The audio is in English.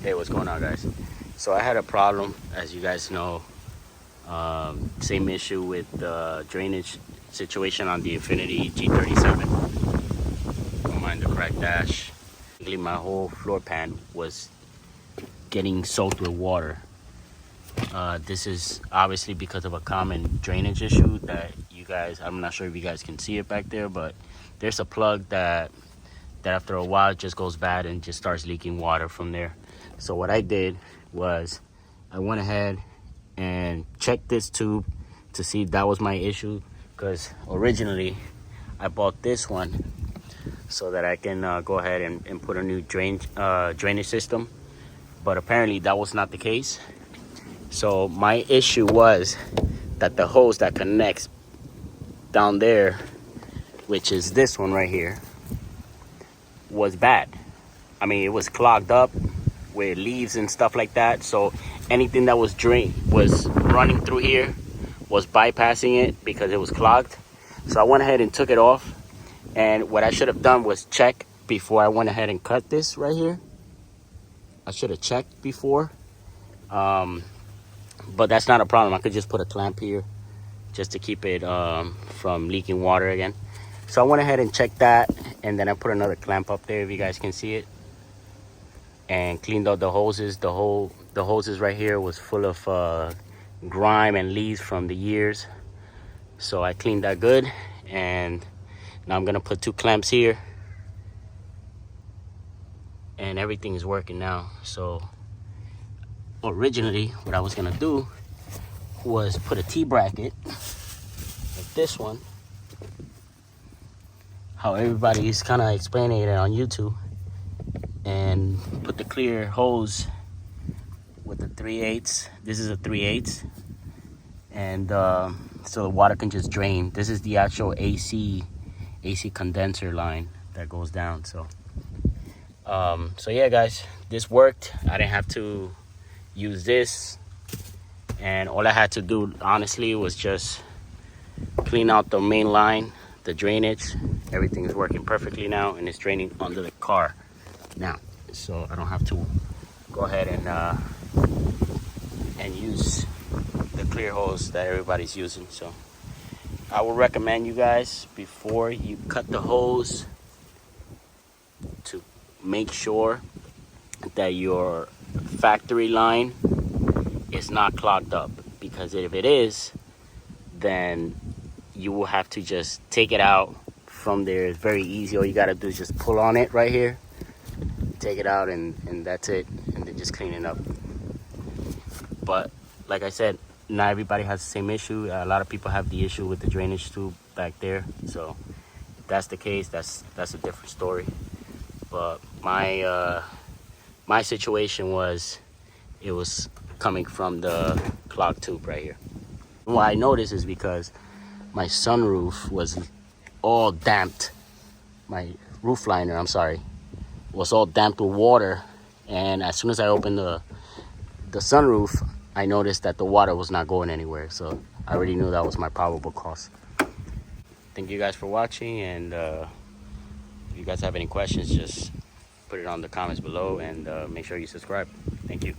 Hey, what's going on, guys? So I had a problem, as you guys know. Same issue with the drainage situation on the Infiniti G37. Don't mind the cracked dash. My whole floor pan was getting soaked with water. This is obviously because of a common drainage issue that you guys, I'm not sure if you guys can see it back there, but there's a plug that after a while just goes bad and just starts leaking water from there. So what I did was I went ahead and checked this tube to see if that was my issue, because originally I bought this one so that I can go ahead and put a new drainage system, but apparently that was not the case. So my issue was that the hose that connects down there, which is this one right here, was bad. I mean, it was clogged up with leaves and stuff like that. So anything that was running through here was bypassing it because it was clogged. So I went ahead and took it off. And what I should have done was check before I went ahead and cut this right here. I should have checked before. But that's not a problem. I could just put a clamp here just to keep it from leaking water again. So I went ahead and checked that, and then I put another clamp up there if you guys can see it, and cleaned out the hoses. The hoses right here was full of grime and leaves from the years. So I cleaned that good, and now I'm gonna put 2 clamps here, and everything is working now. So originally what I was gonna do was put a T-bracket like this one, how everybody is kind of explaining it on YouTube, and put the clear hose with the 3/8. This is a 3/8, and so the water can just drain. This is the actual AC condenser line that goes down. So yeah, guys, this worked. I didn't have to use this, and all I had to do honestly was just clean out the main line, the drainage. Everything is working perfectly now, and it's draining under the car now, so I don't have to go ahead and use the clear hose that everybody's using. So I would recommend you guys, before you cut the hose, to make sure that your factory line is not clogged up, because if it is, then you will have to just take it out from there. It's very easy. All you got to do is just pull on it right here, take it out, and that's it, and then just clean it up. But like I said, not everybody has the same issue. A lot of people have the issue with the drainage tube back there. So if that's the case, that's a different story. But my situation was, it was coming from the clogged tube right here. Why I noticed is because my sunroof was all damped. My roof liner, I'm sorry, was all damped with water. And as soon as I opened the sunroof, I noticed that the water was not going anywhere. So I already knew that was my probable cause. Thank you guys for watching, and if you guys have any questions, just put it on the comments below, and make sure you subscribe. Thank you.